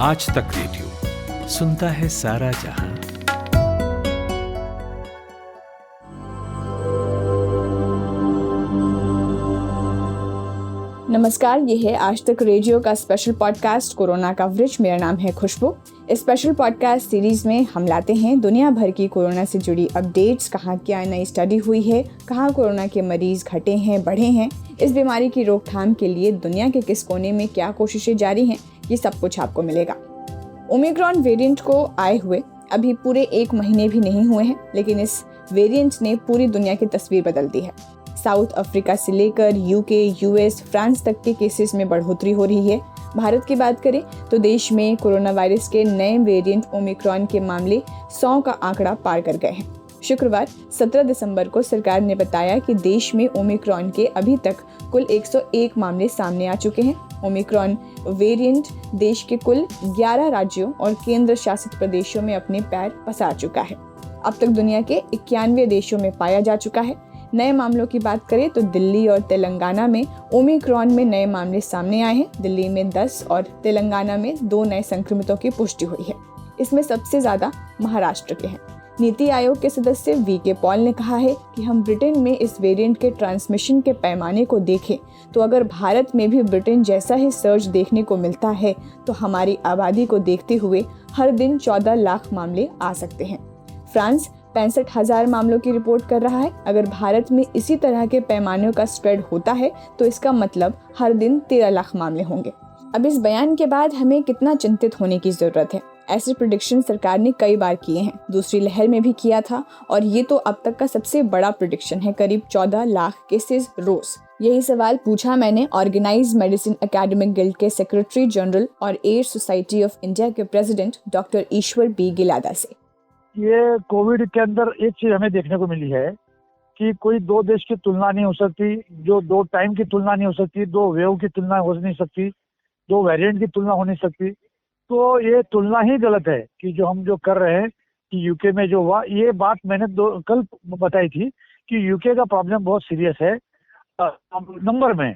आज तक रेडियो सुनता है सारा जहां। नमस्कार, ये है आज तक रेडियो का स्पेशल पॉडकास्ट कोरोना कवरेज। मेरा नाम है खुशबू। इस स्पेशल पॉडकास्ट सीरीज में हम लाते हैं दुनिया भर की कोरोना से जुड़ी अपडेट्स, कहाँ क्या नई स्टडी हुई है, कहाँ कोरोना के मरीज घटे हैं बढ़े हैं, इस बीमारी की रोकथाम के लिए दुनिया के किस कोने में क्या कोशिशें जारी हैं, ये सब कुछ आपको मिलेगा। ओमिक्रॉन वेरिएंट को आए हुए अभी पूरे 1 महीने भी नहीं हुए हैं, लेकिन इस वेरिएंट ने पूरी दुनिया की तस्वीर बदल दी है। साउथ अफ्रीका से लेकर यूके, यूएस, फ्रांस तक के केसेस में बढ़ोतरी हो रही है। भारत की बात करें तो देश में कोरोना वायरस के नए वेरिएंट ओमिक्रॉन के मामले 100 का आंकड़ा पार कर गए हैं। शुक्रवार 17 दिसंबर को सरकार ने बताया कि देश में ओमिक्रॉन के अभी तक कुल 101 मामले सामने आ चुके हैं। ओमिक्रॉन वेरिएंट देश के कुल 11 राज्यों और केंद्र शासित प्रदेशों में अपने पैर पसार चुका है। अब तक दुनिया के 91 देशों में पाया जा चुका है। नए मामलों की बात करें तो दिल्ली और तेलंगाना में ओमिक्रॉन में नए मामले सामने आए हैं। दिल्ली में 10 और तेलंगाना में 2 नए संक्रमितों की पुष्टि हुई है। इसमें सबसे ज्यादा महाराष्ट्र के हैं। नीति आयोग के सदस्य वीके पॉल ने कहा है कि हम ब्रिटेन में इस वेरिएंट के ट्रांसमिशन के पैमाने को देखें तो अगर भारत में भी ब्रिटेन जैसा ही सर्ज देखने को मिलता है तो हमारी आबादी को देखते हुए हर दिन 14 लाख मामले आ सकते हैं। फ्रांस 65,000 मामलों की रिपोर्ट कर रहा है। अगर भारत में इसी तरह के पैमानों का स्प्रेड होता है तो इसका मतलब हर दिन 13 लाख मामले होंगे। अब इस बयान के बाद हमें कितना चिंतित होने की जरूरत है? ऐसे प्रेडिक्शन सरकार ने कई बार किए हैं, दूसरी लहर में भी किया था, और ये तो अब तक का सबसे बड़ा प्रेडिक्शन है, करीब 14 लाख केसेस रोज। यही सवाल पूछा मैंने ऑर्गेनाइज्ड मेडिसिन एकेडमिक गिल्ड के सेक्रेटरी जनरल और एड्स सोसाइटी ऑफ इंडिया के प्रेसिडेंट डॉक्टर ईश्वर बी गिलादा से। ये कोविड के अंदर एक चीज हमें देखने को मिली है कि कोई 2 देश की तुलना नहीं हो सकती, जो 2 टाइम की तुलना नहीं हो सकती, 2 वेव की तुलना हो नहीं सकती, 2 वेरिएंट की तुलना हो नहीं सकती। तो ये तुलना ही गलत है कि जो हम कर रहे हैं कि यूके में जो हुआ, ये बात मैंने कल बताई थी कि यूके का प्रॉब्लम बहुत सीरियस है नंबर में,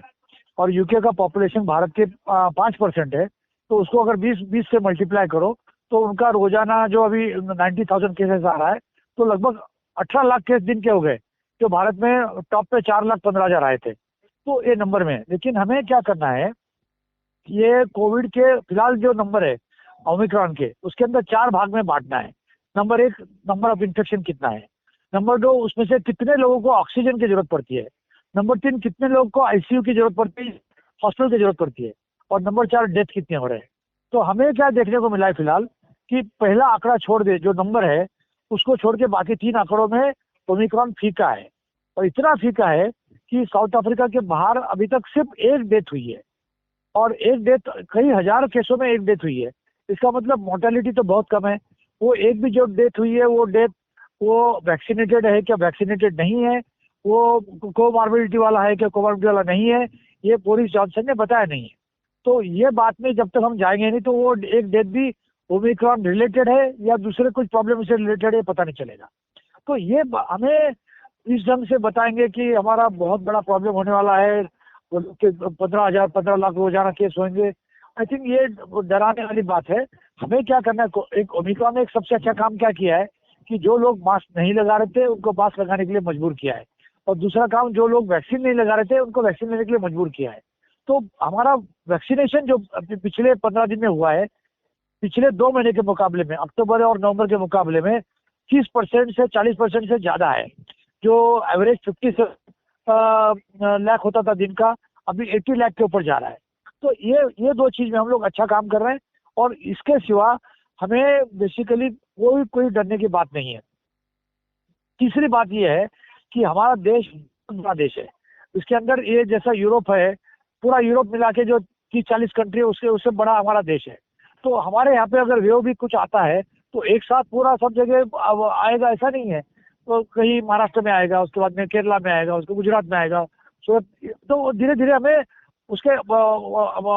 और यूके का पॉपुलेशन भारत के 5% है। तो उसको अगर 20 से मल्टीप्लाई करो तो उनका रोजाना जो अभी 90,000 केसेस आ रहा है, तो लगभग 18 लाख केस दिन के हो गए, जो भारत में टॉप पे 4,15,000 आए थे। तो ये नंबर में, लेकिन हमें क्या करना है, ये कोविड के फिलहाल जो नंबर है ओमिक्रॉन के, उसके अंदर 4 भाग में बांटना है। नंबर 1, नंबर ऑफ इन्फेक्शन कितना है। नंबर 2, उसमें से कितने लोगों को ऑक्सीजन की जरूरत पड़ती है। नंबर 3, कितने लोगों को आईसीयू की जरूरत पड़ती है, हॉस्पिटल की जरूरत पड़ती है। और नंबर 4, डेथ कितने हो रहे हैं। तो हमें क्या देखने को मिला है फिलहाल कि पहला आंकड़ा छोड़ दे, जो नंबर है उसको छोड़ के बाकी 3 आंकड़ों में ओमिक्रॉन फीका है। और इतना फीका है कि साउथ अफ्रीका के बाहर अभी तक सिर्फ 1 डेथ हुई है, और 1 डेथ कई हजार केसों में 1 डेथ हुई है। इसका मतलब मोर्टेलिटी तो बहुत कम है। वो एक भी जो डेथ हुई है, वो डेथ वो वैक्सीनेटेड है क्या वैक्सीनेटेड नहीं है, वो कोमॉर्बिडिटी वाला है क्या कोमॉर्बिडिटी वाला नहीं है, ये बोरिस जॉनसन ने बताया नहीं है। तो ये बात में जब तक हम जाएंगे नहीं तो वो एक डेथ भी ओमिक्रॉन रिलेटेड है या दूसरे कुछ प्रॉब्लम से रिलेटेड है, पता नहीं चलेगा। तो ये हमें इस ढंग से बताएंगे कि हमारा बहुत बड़ा प्रॉब्लम होने वाला है, 15 लाख रोजाना केस होंगे। आई थिंक ये डराने वाली बात है। हमें क्या करना है, एक ओमिक्रॉन ने एक सबसे अच्छा काम क्या किया है कि जो लोग मास्क नहीं लगा रहे थे उनको मास्क लगाने के लिए मजबूर किया है, और दूसरा काम, जो लोग वैक्सीन नहीं लगा रहे थे उनको वैक्सीन लेने के लिए मजबूर किया है। तो हमारा वैक्सीनेशन जो पिछले 15 दिन में हुआ है, पिछले 2 महीने के मुकाबले में, अक्टूबर और नवंबर के मुकाबले में 30% से 40% से ज्यादा है। जो एवरेज 50 लाख होता था दिन का, अभी 80 लाख के ऊपर जा रहा है। तो ये 2 चीज में हम लोग अच्छा काम कर रहे हैं, और इसके सिवा हमें बेसिकली कोई डरने की बात नहीं है। तीसरी बात ये है कि हमारा देश बड़ा देश है। इसके अंदर ये जैसा यूरोप है, पूरा यूरोप मिला के जो 30-40 कंट्री है, उससे बड़ा हमारा देश है। तो हमारे यहाँ पे अगर वेव भी कुछ आता है तो एक साथ पूरा सब जगह आएगा ऐसा नहीं है। तो कहीं महाराष्ट्र में आएगा, उसके बाद में केरला में आएगा, उसके गुजरात में आएगा, सूरत। तो धीरे धीरे हमें उसके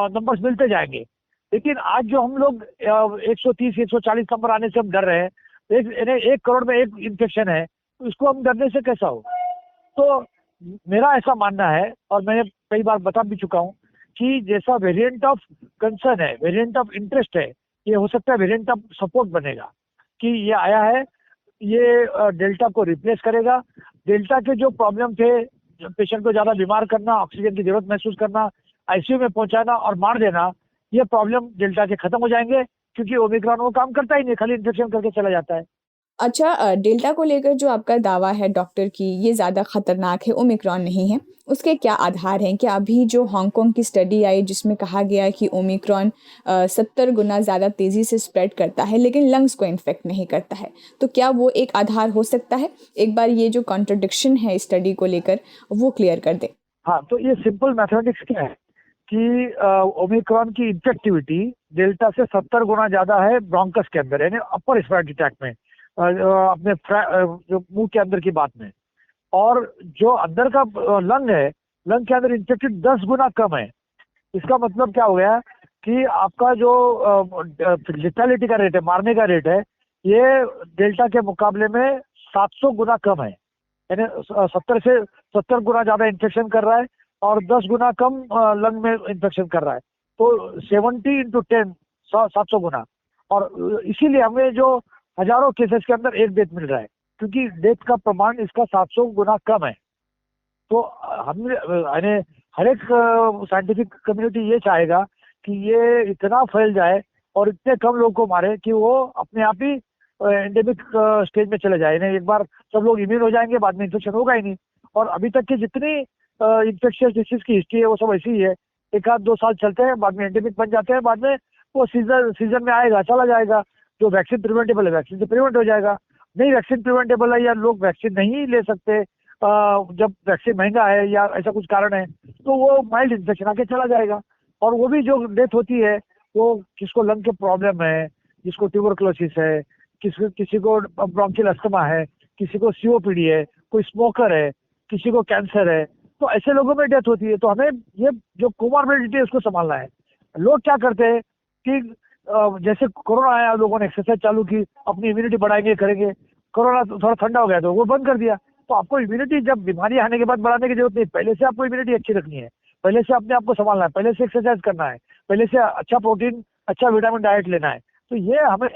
नंबर्स मिलते जाएंगे। लेकिन आज जो हम लोग 130-140 नंबर आने से हम डर रहे हैं, 1 करोड़ में 1 इन्फेक्शन है, तो इसको हम डरने से कैसा हो। तो मेरा ऐसा मानना है, और मैंने कई बार बता भी चुका हूँ कि जैसा वेरिएंट ऑफ कंसर्न है, वेरिएंट ऑफ इंटरेस्ट है, ये हो सकता है वेरिएंट ऑफ सपोर्ट बनेगा कि ये आया है, ये डेल्टा को रिप्लेस करेगा। डेल्टा के जो प्रॉब्लम थे, पेशेंट को ज्यादा बीमार करना, ऑक्सीजन की जरूरत महसूस करना, आईसीयू में पहुंचाना और मार देना, ये प्रॉब्लम डेल्टा के खत्म हो जाएंगे, क्योंकि ओमिक्रॉन वो काम करता ही नहीं, खाली इन्फेक्शन करके चला जाता है। अच्छा, डेल्टा को लेकर जो आपका दावा है डॉक्टर की ये ज़्यादा खतरनाक है, ओमिक्रॉन नहीं है, उसके क्या आधार हैं? क्या अभी जो हांगकांग की स्टडी आई जिसमें कहा गया कि ओमिक्रॉन 70 गुना ज़्यादा तेज़ी से स्प्रेड करता है लेकिन लंग्स को इन्फेक्ट नहीं करता है, तो क्या वो एक आधार हो सकता है? एक बार ये जो कॉन्ट्रडिक्शन है स्टडी को लेकर वो क्लियर कर दे। हाँ, तो ये सिंपल मैथमेटिक्स क्या है कि ओमिक्रॉन की इन्फेक्टिविटी डेल्टा से 70 गुना ज्यादा है ब्रोंकस के अंदर, यानी अपर रेस्पिरेटरी ट्रैक्ट में, अपने जो मुंह के अंदर की बात में। और जो अंदर का लंग है, लंग के अंदर इन्फेक्टेड 10 गुना कम है। इसका मतलब क्या हो गया कि आपका जो लिथैलिटी का रेट है, मारने का रेट है, ये डेल्टा के मुकाबले में 700 गुना कम है। यानी 70 गुना ज्यादा इन्फेक्शन कर रहा है और 10 गुना कम लंग में इन्फेक्शन कर रहा है। तो 70 इंटू 10 700 गुना। और इसीलिए हमें जो हजारों केसेस के अंदर एक डेथ मिल रहा है, क्योंकि डेथ का प्रमाण इसका 700 गुना कम है। तो हम यानी हर एक साइंटिफिक कम्युनिटी ये चाहेगा कि ये इतना फैल जाए और इतने कम लोगों को मारे कि वो अपने आप ही एंडेमिक स्टेज में चले जाए। यानी एक बार सब लोग इम्यून हो जाएंगे, बाद में इन्फेक्शन होगा ही नहीं। और अभी तक की जितनी इन्फेक्शियस डिसीज की हिस्ट्री है वो सब ऐसी ही है, 1-2 साल चलते हैं, बाद में एंडेमिक बन जाते हैं, बाद में वो सीजन में आएगा, चला जाएगा। जो वैक्सीन प्रिवेंटेबल है, वैक्सीन से प्रिवेंट हो जाएगा। नहीं वैक्सीन प्रिवेंटेबल है या लोग वैक्सीन नहीं ले सकते, जब वैक्सीन महंगा है या ऐसा कुछ कारण है, तो वो माइल्ड इन्फेक्शन आके चला जाएगा। और वो भी जो डेथ होती है वो किसको लंग के प्रॉब्लम है, जिसको ट्यूबरकुलोसिस है, किसी को ब्रोंकियल अस्थमा है, किसी को सीओपीडी है, कोई स्मोकर है, किसी को कैंसर है, तो ऐसे लोगों में डेथ होती है। तो हमें ये जो कोमॉर्बिडिटी है उसको संभालना है। लोग क्या करते हैं कि जैसे कोरोना आया, लोगों ने एक्सरसाइज चालू की, अपनी इम्यूनिटी बढ़ाएंगे, करेंगे। कोरोना थोड़ा ठंडा हो गया तो वो बंद कर दिया। तो आपको इम्यूनिटी जब बीमारी आने के बाद बढ़ाने की जरूरत नहीं, पहले से आपको इम्यूनिटी अच्छी रखनी है, पहले से अपने आप को संभालना है, पहले से एक्सरसाइज करना है, पहले से अच्छा प्रोटीन, अच्छा विटामिन डाइट लेना है। तो ये हमें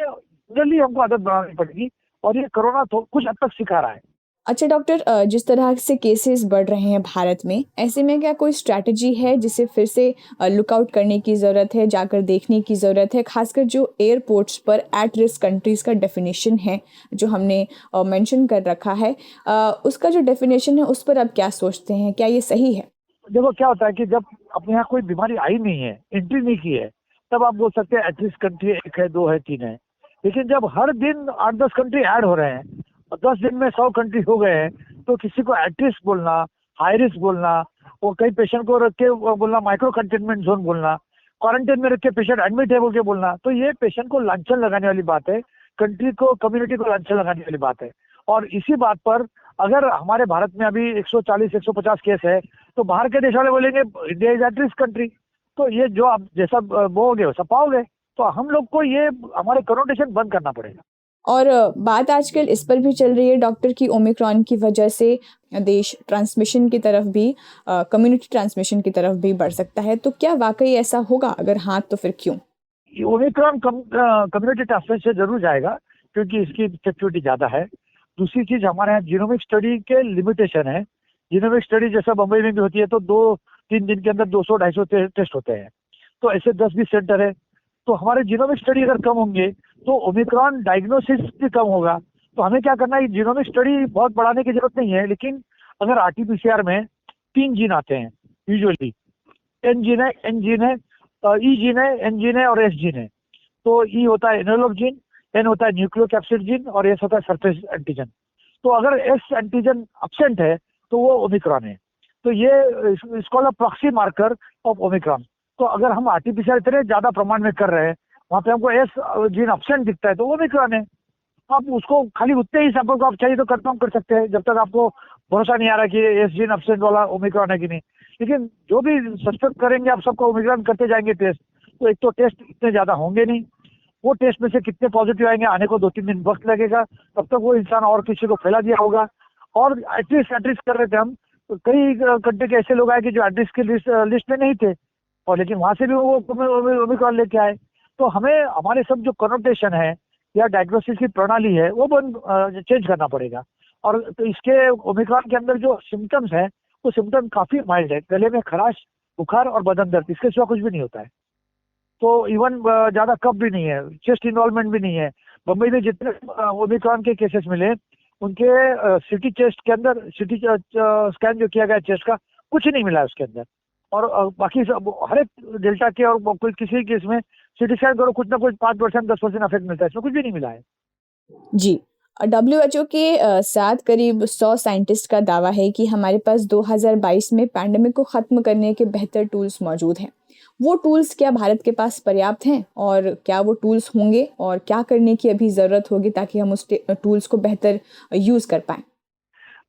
जल्दी हमको आदत बनानी पड़ेगी, और ये कोरोना तो कुछ हद तक सिखा रहा है। अच्छा डॉक्टर, जिस तरह से केसेस बढ़ रहे हैं भारत में, ऐसे में क्या कोई स्ट्रैटेजी है जिसे फिर से लुकआउट करने की ज़रूरत है, जाकर देखने की ज़रूरत है? खासकर जो एयरपोर्ट्स पर एट रिस्क कंट्रीज़ का डेफिनेशन है जो हमने मेंशन कर रखा है, उसका जो डेफिनेशन है उस पर आप क्या सोचते हैं, क्या ये सही है? देखो क्या होता है कि जब अपने यहाँ कोई बीमारी आई नहीं है, एंट्री नहीं की है, तब आप बोल सकते हैं एट रिस्क कंट्री 1 है, 2 है, 3 है। लेकिन जब हर दिन 8-10 कंट्री ऐड हो रहे हैं और 10 दिन में 100 कंट्री हो गए हैं, तो किसी को एट रिस्क बोलना, हाई रिस्क बोलना, वो कई पेशेंट को रख के बोलना माइक्रो कंटेनमेंट जोन बोलना, क्वारंटाइन में रख के पेशेंट एडमिट है बोल के बोलना, तो ये पेशेंट को लांछन लगाने वाली बात है, कंट्री को, कम्युनिटी को लांछन लगाने वाली बात है। और इसी बात पर अगर हमारे भारत में अभी 140-150 केस है, तो बाहर के देश वाले बोलेंगे India is at risk country. तो ये जो आप जैसा बोओगे वैसा पाओगे। तो हम लोग को ये हमारे कनोटेशन बंद करना पड़ेगा। और बात आजकल इस पर भी चल रही है डॉक्टर की ओमिक्रॉन की वजह से देश ट्रांसमिशन की तरफ भी, कम्युनिटी ट्रांसमिशन की तरफ भी बढ़ सकता है, तो क्या वाकई ऐसा होगा? अगर हाँ तो फिर क्यों? ओमिक्रॉन कम्युनिटी ट्रांसमिशन जरूर जाएगा, क्योंकि इसकी इफेक्टिविटी ज्यादा है। दूसरी चीज, हमारे यहाँ जीनोमिक स्टडी के लिमिटेशन है। जीनोमिक स्टडी जैसा बम्बई में भी होती है तो 2-3 दिन के अंदर 200-250 टेस्ट होते हैं, तो ऐसे 10-20 सेंटर है। तो हमारे जीनोमिक स्टडी अगर कम होंगे तो ओमिक्रॉन डायग्नोसिस भी कम होगा। तो हमें क्या करना है, जीनोमिक स्टडी बहुत बढ़ाने की जरूरत नहीं है, लेकिन अगर आरटीपीसीआर में 3 जीन आते हैं यूजुअली, एन जीन है, एन जीन है, ई जीन है, एन जीन है और एस जीन है। तो ई होता है एनवेलप जीन, एन होता है न्यूक्लियोकैप्सिड जीन और एस होता है सरफेस एंटीजन। तो अगर एस एंटीजन एब्सेंट है तो वो ओमिक्रॉन है। तो ये इसको प्रॉक्सी मार्कर ऑफ ओमिक्रॉन। तो अगर हम आरटीपीसीआर इतने ज्यादा प्रमाण में कर रहे हैं, वहाँ पे हमको एस जीन एब्सेंट दिखता है तो वो ओमिक्रॉन है। आप उसको खाली उतने ही सैंपल को आप चाहिए तो कंफर्म कर सकते हैं, जब तक आपको भरोसा नहीं आ रहा कि एस जीन एब्सेंट वाला ओमिक्रॉन है कि नहीं। लेकिन जो भी सस्पेक्ट करेंगे आप सबको ओमिक्रॉन करते जाएंगे टेस्ट, तो एक तो टेस्ट इतने ज्यादा होंगे नहीं, वो टेस्ट में से कितने पॉजिटिव आएंगे आने को 2-3 दिन वक्त लगेगा, तब तक वो इंसान और किसी को फैला दिया होगा। और एटलीस्ट कर रहे थे हम, तो कई कंट्री के ऐसे लोग आए कि जो एटलीस्ट की लिस्ट में नहीं थे, और लेकिन वहां से भी वो ओमिक्रॉन लेके आए। तो हमें हमारे सब जो कनोटेशन है या डायग्नोसिस की प्रणाली है वो चेंज करना पड़ेगा। और तो इसके ओमिक्रॉन के अंदर जो सिम्टम्स है वो सिम्टम काफी माइल्ड है, गले में खराश, बुखार और बदन दर्द, इसके सिवा कुछ भी नहीं होता है। तो इवन ज्यादा कफ भी नहीं है, चेस्ट इन्वॉल्वमेंट भी नहीं है। बम्बई में जितने ओमिक्रॉन के केसेस मिले उनके सिटी चेस्ट के अंदर सिटी स्कैन जो किया गया चेस्ट का, कुछ नहीं मिला उसके अंदर। और बाकी सब हर एक डेल्टा के और कोई किसी केस में सिटी स्कैन करो कुछ ना कुछ 5% 10% इफेक्ट मिलता है, इसमें कुछ भी नहीं मिला है। जी। WHO के साथ करीब 100 साइंटिस्ट का दावा है कि हमारे पास 2022 में पैंडेमिक को ख़त्म करने के बेहतर टूल्स मौजूद हैं। वो टूल्स क्या भारत के पास पर्याप्त हैं, और क्या वो टूल्स होंगे, और क्या करने की अभी ज़रूरत होगी ताकि हम उस टूल्स को बेहतर यूज़ कर पाएँ?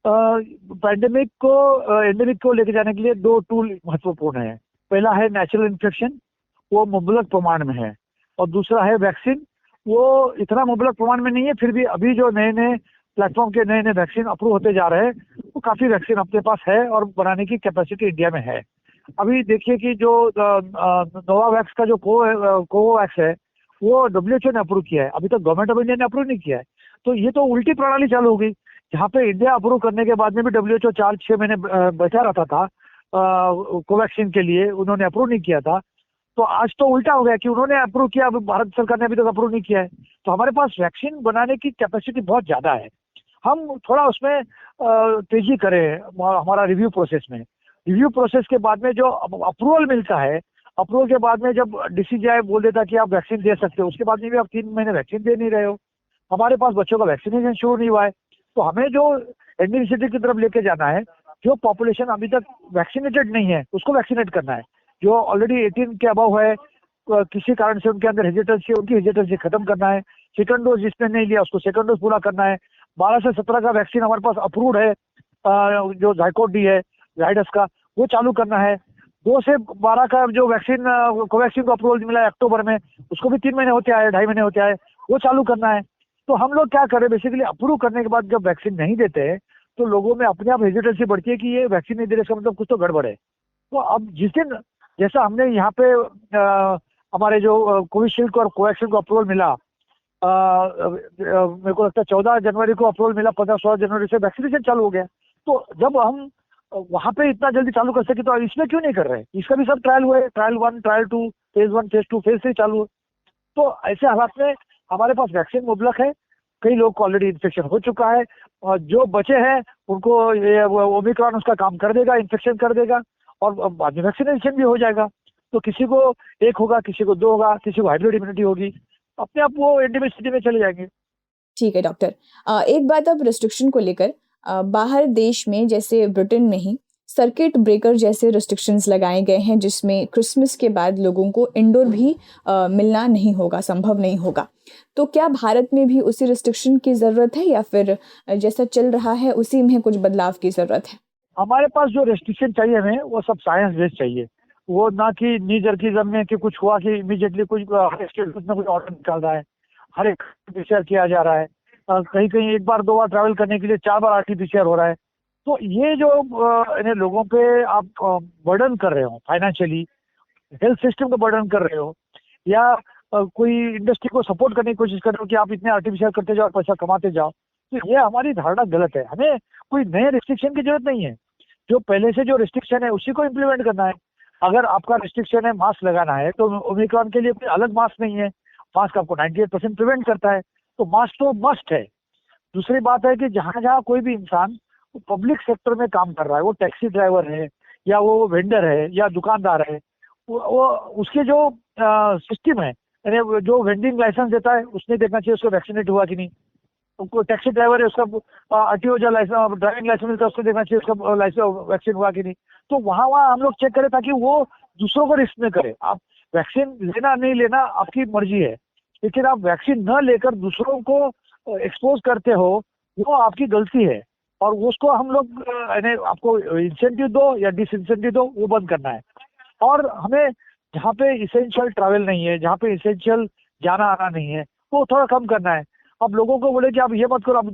पैंडेमिक को एंडेमिक को लेके जाने के लिए 2 टूल महत्वपूर्ण है। पहला है नेचुरल इन्फेक्शन, वो मुबलक प्रमाण में है, और दूसरा है वैक्सीन, वो इतना मुबलक प्रमाण में नहीं है, फिर भी अभी जो नए नए प्लेटफॉर्म के नए नए वैक्सीन अप्रूव होते जा रहे हैं, वो काफी वैक्सीन अपने पास है और बनाने की कैपेसिटी इंडिया में है। अभी देखिए कि जो नोवावैक्स का जो कोवोवैक्स है वो WHO ने अप्रूव किया है, अभी तक गवर्नमेंट ऑफ इंडिया ने अप्रूव नहीं किया है। तो ये तो उल्टी प्रणाली चालू हो गई, जहाँ पे इंडिया अप्रूव करने के बाद में भी WHO 4-6 महीने बैठा रहता था कोवैक्सीन के लिए, उन्होंने अप्रूव नहीं किया था। तो आज तो उल्टा हो गया कि उन्होंने अप्रूव किया, अभी भारत सरकार ने अभी तक अप्रूव नहीं किया है। तो हमारे पास वैक्सीन बनाने की कैपेसिटी बहुत ज्यादा है, हम थोड़ा उसमें तेजी करें हमारा रिव्यू प्रोसेस में। रिव्यू प्रोसेस के बाद में जो अप्रूवल मिलता है, अप्रूवल के बाद में जब DCGI बोल देता कि आप वैक्सीन दे सकते हो, उसके बाद में भी आप 3 महीने वैक्सीन दे नहीं रहे हो, हमारे पास बच्चों का वैक्सीनेशन शुरू नहीं हुआ है। तो हमें जो एडमिनिस्ट्रेटिव की तरफ लेके जाना है, जो पॉपुलेशन अभी तक वैक्सीनेटेड नहीं है उसको वैक्सीनेट करना है, जो ऑलरेडी 18 के अबव है, किसी कारण से उनके अंदर हेजिटेंसी, उनकी हेजिटेंसी खत्म करना है। सेकंड डोज जिसने नहीं लिया उसको सेकंड डोज पूरा करना है। 12 से 17 का वैक्सीन हमारे पास अप्रूव्ड है, जो जाइकोड डी है जाइडस का, वो चालू करना है। 2 से 12 का जो वैक्सीन कोवैक्सीन को अप्रूवल मिला है अक्टूबर में, उसको भी 3 महीने होते आए, 2.5 महीने होते आए, वो चालू करना है। तो हम लोग क्या कर रहे हैं, बेसिकली अप्रूव करने के बाद जब वैक्सीन नहीं देते हैं तो लोगों में अपने आप हेजिटेंसी बढ़ती है कि ये वैक्सीन नहीं दे रहे, इसका मतलब कुछ तो गड़बड़ है। तो अब जिस दिन जैसा हमने यहाँ पे हमारे जो कोविशील्ड को और कोवैक्सीन को अप्रूवल मिला, मेरे को लगता है 14 जनवरी को अप्रूवल मिला, 15-16 जनवरी से वैक्सीनेशन चालू हो गया। तो जब हम वहाँ पे इतना जल्दी चालू कर सके तो इसमें क्यों नहीं कर रहे? इसका भी सब ट्रायल हुए, trial 1, trial 2, phase 1, phase 2, phase 3 चालू है। तो ऐसे हालात में हमारे पास वैक्सीन मुबलक है, कई लोग को ऑलरेडी इन्फेक्शन हो चुका है, और जो बचे हैं उनको ओमिक्रॉन उसका काम कर देगा, इन्फेक्शन कर देगा, और बाद में वैक्सीनेशन भी हो जाएगा। तो किसी को 1 होगा, किसी को 2 होगा, किसी को हाइब्रिड इम्यूनिटी होगी, अपने आप वो एंडेमिक स्थिति में चले जाएंगे। ठीक है डॉक्टर। एक बात अब रिस्ट्रिक्शन को लेकर, बाहर देश में जैसे ब्रिटेन में ही सर्किट ब्रेकर जैसे रिस्ट्रिक्शंस लगाए गए हैं, जिसमें क्रिसमस के बाद लोगों को इंडोर भी मिलना नहीं होगा, संभव नहीं होगा। तो क्या भारत में भी उसी रिस्ट्रिक्शन की ज़रूरत है, या फिर जैसा चल रहा है उसी में कुछ बदलाव की ज़रूरत है? हमारे पास जो रेस्ट्रिक्शन चाहिए हमें, वो सब साइंस बेस्ड चाहिए, वो ना कि नी जर्किज्म में कि कुछ हुआ कि इमीडिएटली कुछ ना कुछ ऑर्डर निकाल रहा है, हर एक PCR किया जा रहा है, कहीं कहीं 1 बार 2 बार ट्रैवल करने के लिए 4 बार RT-PCR हो रहा है। तो ये जो इन्हें लोगों पे आप बर्डन कर रहे हो, फाइनेंशियली हेल्थ सिस्टम को बर्डन कर रहे हो, या कोई इंडस्ट्री को सपोर्ट करने की कोशिश कर रहे हो कि आप इतने RT-PCR करते जाओ और पैसा कमाते जाओ, तो ये हमारी धारणा गलत है। हमें कोई नए रिस्ट्रिक्शन की जरूरत नहीं है, जो पहले से जो रिस्ट्रिक्शन है उसी को इम्प्लीमेंट करना है। अगर आपका रिस्ट्रिक्शन है मास्क लगाना है, तो ओमिक्रॉन के लिए कोई अलग मास्क नहीं है, मास्क आपको 98% प्रिवेंट करता है, तो मास्क तो मस्ट है। दूसरी बात है कि जहाँ जहाँ कोई भी इंसान पब्लिक सेक्टर में काम कर रहा है, वो टैक्सी ड्राइवर है या वो वेंडर है या दुकानदार है, वो उसके जो सिस्टम है, यानी जो वेंडिंग लाइसेंस देता है उसने देखना चाहिए उसको वैक्सीनेट हुआ कि नहीं। तो टैक्सी ड्राइवर है, उसका RTO जो लाइसेंस ड्राइविंग लाइसेंस मिलता है उसको देखना चाहिए उसका लाइसेंस वैक्सीन हुआ कि नहीं। तो वहाँ हम लोग चेक करें ताकि वो दूसरों को रिस्क में करे। आप वैक्सीन लेना नहीं लेना आपकी मर्जी है, लेकिन आप वैक्सीन न लेकर दूसरों को एक्सपोज करते हो, वो आपकी गलती है, और उसको हम लोग आपको इंसेंटिव दो या डिसइंसेंटिव दो, वो बंद करना है। और हमें जहाँ पे इसेंशियल ट्रैवल नहीं है, जहाँ पे इसेंशियल जाना आना नहीं है, वो थोड़ा कम करना है। अब लोगों को बोले कि आप ये मत करो, अब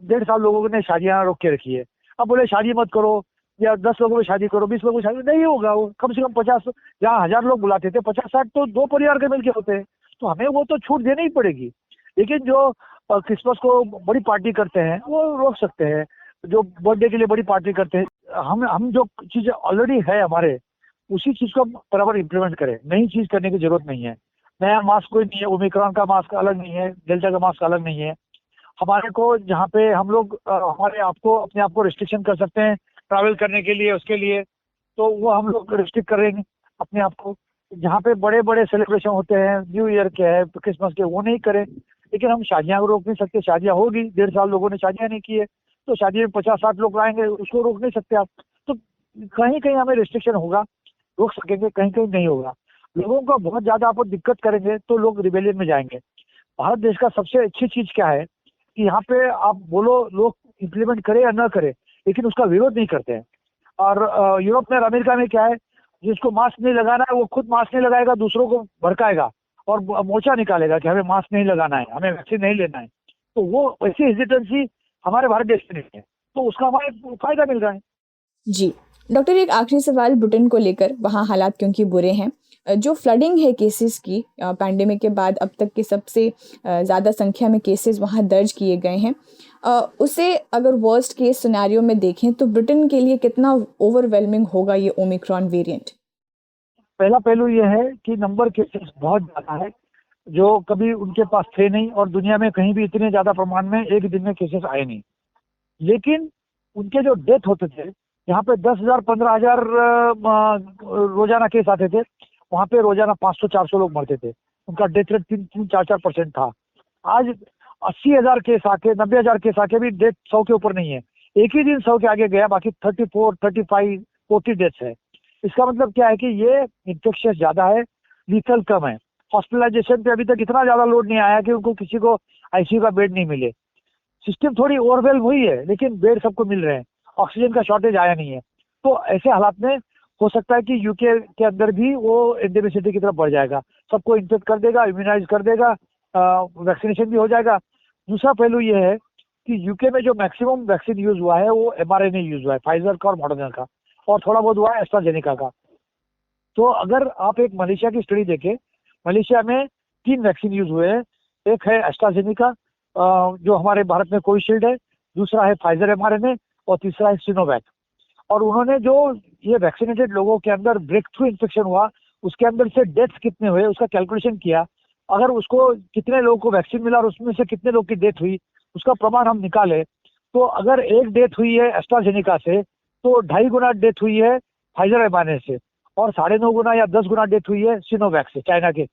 1.5 साल लोगों ने शादियाँ रोक के रखी है, अब बोले शादी मत करो या 10 लोगों में शादी करो, 20 लोगों में शादी नहीं होगा। वो कम से कम 50, जहाँ 1000 लोग बुलाते थे 50-60 तो 2 परिवार के मिलके होते हैं, तो हमें वो तो छूट देनी ही पड़ेगी। लेकिन जो क्रिसमस को बड़ी पार्टी करते हैं वो रोक सकते हैं, जो बर्थडे के लिए बड़ी पार्टी करते हैं, हम जो चीज़ें ऑलरेडी है हमारे, उसी चीज़ को बराबर इम्प्लीमेंट करें। नई चीज़ करने की जरूरत नहीं है। नया मास्क कोई नहीं है, ओमिक्रॉन का मास्क अलग नहीं है, डेल्टा का मास्क अलग नहीं है। हमारे को जहाँ पे हम लोग हमारे अपने आप को रिस्ट्रिक्शन कर सकते हैं ट्रैवल करने के लिए, उसके लिए तो वो हम लोग रिस्ट्रिक्ट करेंगे अपने आप को। जहाँ पे बड़े बड़े सेलिब्रेशन होते हैं, न्यू ईयर के है, क्रिसमस के, वो नहीं करें। लेकिन हम शादियाँ को रोक नहीं सकते। शादियाँ होगी, 1.5 साल लोगों ने शादियाँ नहीं की है, तो शादी में 50-60 लोग आएंगे, उसको रोक नहीं सकते आप। तो कहीं कहीं हमें रिस्ट्रिक्शन होगा, रोक सकेंगे, कहीं कहीं नहीं होगा। लोगों को बहुत ज्यादा आप दिक्कत करेंगे तो लोग रिबेलियन में जाएंगे। भारत देश का सबसे अच्छी चीज क्या है कि यहाँ पे आप बोलो लोग इम्प्लीमेंट करे या न करे, लेकिन उसका विरोध नहीं करते हैं। और यूरोप में और अमेरिका में क्या है, जिसको मास्क नहीं लगाना है वो खुद मास्क नहीं लगाएगा, दूसरों को भड़काएगा और मोर्चा निकालेगा कि हमें मास्क नहीं लगाना है, हमें वैक्सीन नहीं लेना है। तो वो वैसी हेजिटेंसी हमारे भारत देश में नहीं है, तो उसका हमें फायदा मिल रहा है। जी डॉक्टर, एक आखिरी सवाल ब्रिटेन को लेकर। वहाँ हालात क्योंकि बुरे हैं, जो फ्लडिंग है केसेस की, पैंडेमिक के बाद अब तक के सबसे ज़्यादा संख्या में केसेस वहाँ दर्ज किए गए हैं, उसे अगर वर्स्ट केस सिनेरियो में देखें तो ब्रिटेन के लिए कितना ओवरवेलमिंग होगा ये ओमिक्रॉन वेरिएंट? पहला पहलू ये है कि नंबर केसेस बहुत ज़्यादा है, जो कभी उनके पास थे नहीं, और दुनिया में कहीं भी इतने ज़्यादा प्रमाण में एक दिन में केसेस आए नहीं। लेकिन उनके जो डेथ होते थे, यहाँ पे 10,000 15,000 रोजाना केस आते थे, वहाँ पे रोजाना 500-400 लोग मरते थे। उनका डेथ रेट 3-4% था। आज 80,000 केस आके, 90,000 केस आके भी डेथ 100 के ऊपर नहीं है। एक ही दिन 100 के आगे गया, बाकी 34, 35, 40 डेथ्स है। इसका मतलब क्या है कि ये इन्फेक्शन ज्यादा है, लीथल कम है। हॉस्पिटलाइजेशन पे अभी तक इतना ज्यादा लोड नहीं आया कि उनको किसी को आईसीयू का बेड नहीं मिले। सिस्टम थोड़ी ओवरवेल हुई है, लेकिन बेड सबको मिल रहे हैं, ऑक्सीजन का शॉर्टेज आया नहीं है। तो ऐसे हालात में हो सकता है कि यूके के अंदर भी वो एंडेमिसिटी की तरफ बढ़ जाएगा, सबको इन्फेक्ट कर देगा, इम्यूनाइज कर देगा, वैक्सीनेशन भी हो जाएगा। दूसरा पहलू ये है कि यूके में जो मैक्सिमम वैक्सीन यूज हुआ है वो mRNA यूज हुआ है, फाइजर का और मॉडर्ना का, और थोड़ा बहुत हुआ है एस्ट्राजेनेका का। तो अगर आप एक मलेशिया की स्टडी देखें, मलेशिया में 3 वैक्सीन यूज हुए हैं। एक है एस्ट्राजेनेका जो हमारे भारत में कोविशील्ड है, दूसरा है फाइजर mRNA, और तीसरा है सिनोवैक। और उन्होंने जो ये वैक्सीनेटेड लोगों के अंदर ब्रेक थ्रू इन्फेक्शन हुआ, उसके अंदर से डेथ्स कितने हुए उसका कैलकुलेशन किया। अगर उसको कितने लोगों को वैक्सीन मिला और उसमें से कितने लोग की डेथ हुई, उसका प्रमाण हम निकाले, तो अगर एक डेथ हुई है एस्ट्राजेनेका से, तो 2.5 गुना डेथ हुई है फाइजर mRNA से, और 9.5 गुना या 10 गुना डेथ हुई है सिनोवैक से, चाइना के।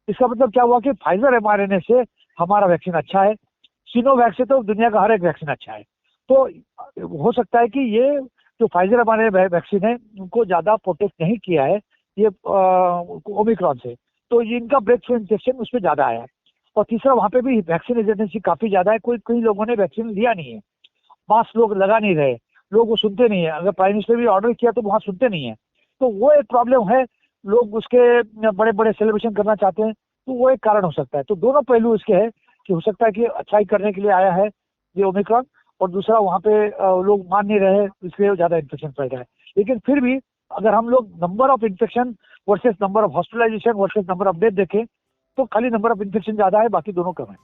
इसका मतलब क्या हुआ कि फाइजर mRNA से हमारा वैक्सीन अच्छा है, सिनोवैक से तो दुनिया का हर एक वैक्सीन अच्छा है। तो हो सकता है कि ये जो फाइजर mRNA वैक्सीन है उनको ज्यादा प्रोटेक्ट नहीं किया है ये ओमिक्रॉन से, तो ये इनका ब्रेक थ्रू इन्फेक्शन उसमें ज्यादा आया है। और तीसरा, वहाँ पे भी वैक्सीन रेजिस्टेंसी काफी ज्यादा है, कई लोगों ने वैक्सीन लिया नहीं है, मास्क लोग लगा नहीं रहे, लोग वो सुनते नहीं है। अगर प्राइम मिनिस्टर भी ऑर्डर किया तो वहाँ सुनते नहीं है, तो वो एक प्रॉब्लम है। लोग उसके बड़े बड़े सेलिब्रेशन करना चाहते हैं, तो वो एक कारण हो सकता है। तो दोनों पहलू इसके है कि हो सकता है कि अच्छाई करने के लिए आया है ये ओमिक्रॉन, और दूसरा वहाँ पे लोग मान नहीं रहे, इसलिए ज्यादा इन्फेक्शन फैल रहा है। लेकिन फिर भी अगर हम लोग number of infection versus number of hospitalisation versus number of death देखें, तो खाली नंबर ऑफ इन्फेक्शन ज्यादा है, बाकी दोनों कम है।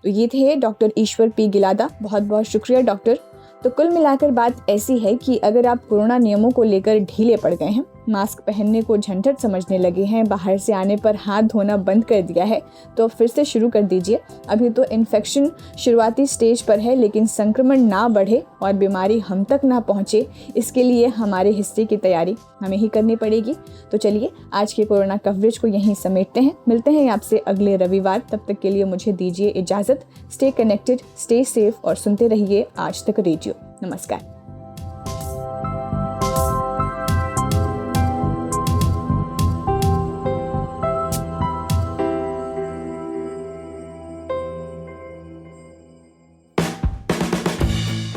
तो ये थे डॉक्टर ईश्वर पी गिलादा, बहुत बहुत शुक्रिया डॉक्टर। तो कुल मिलाकर बात ऐसी है कि अगर आप कोरोना नियमों को लेकर ढीले पड़ गए हैं, मास्क पहनने को झंझट समझने लगे हैं, बाहर से आने पर हाथ धोना बंद कर दिया है, तो फिर से शुरू कर दीजिए। अभी तो इन्फेक्शन शुरुआती स्टेज पर है, लेकिन संक्रमण ना बढ़े और बीमारी हम तक ना पहुंचे, इसके लिए हमारे हिस्से की तैयारी हमें ही करनी पड़ेगी। तो चलिए आज के कोरोना कवरेज को यहीं समेटते हैं। मिलते हैं आपसे अगले रविवार, तब तक के लिए मुझे दीजिए इजाज़त। स्टे कनेक्टेड, स्टे सेफ और सुनते रहिए आज तक रेडियो। नमस्कार।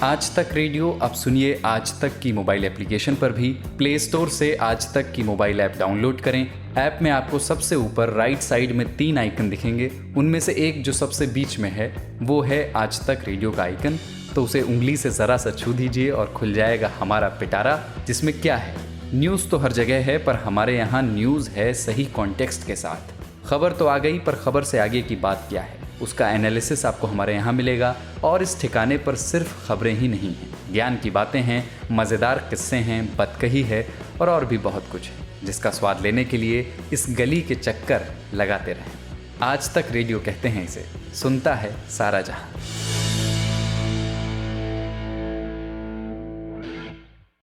आज तक रेडियो अब सुनिए आज तक की मोबाइल एप्लीकेशन पर भी। प्ले स्टोर से आज तक की मोबाइल ऐप डाउनलोड करें। ऐप में आपको सबसे ऊपर राइट साइड में 3 आइकन दिखेंगे, उनमें से एक जो सबसे बीच में है वो है आज तक रेडियो का आइकन। तो उसे उंगली से ज़रा सा छू दीजिए और खुल जाएगा हमारा पिटारा, जिसमें क्या है, न्यूज़ तो हर जगह है, पर हमारे यहाँ न्यूज़ है सही कॉन्टेक्स्ट के साथ। खबर तो आ गई, पर खबर से आगे की बात क्या है, उसका एनालिसिस आपको हमारे यहाँ मिलेगा। और इस ठिकाने पर सिर्फ खबरें ही नहीं हैं, ज्ञान की बातें हैं, मज़ेदार किस्से हैं, बतकही है और भी बहुत कुछ है, जिसका स्वाद लेने के लिए इस गली के चक्कर लगाते रहें। आज तक रेडियो कहते हैं इसे, सुनता है सारा जहां।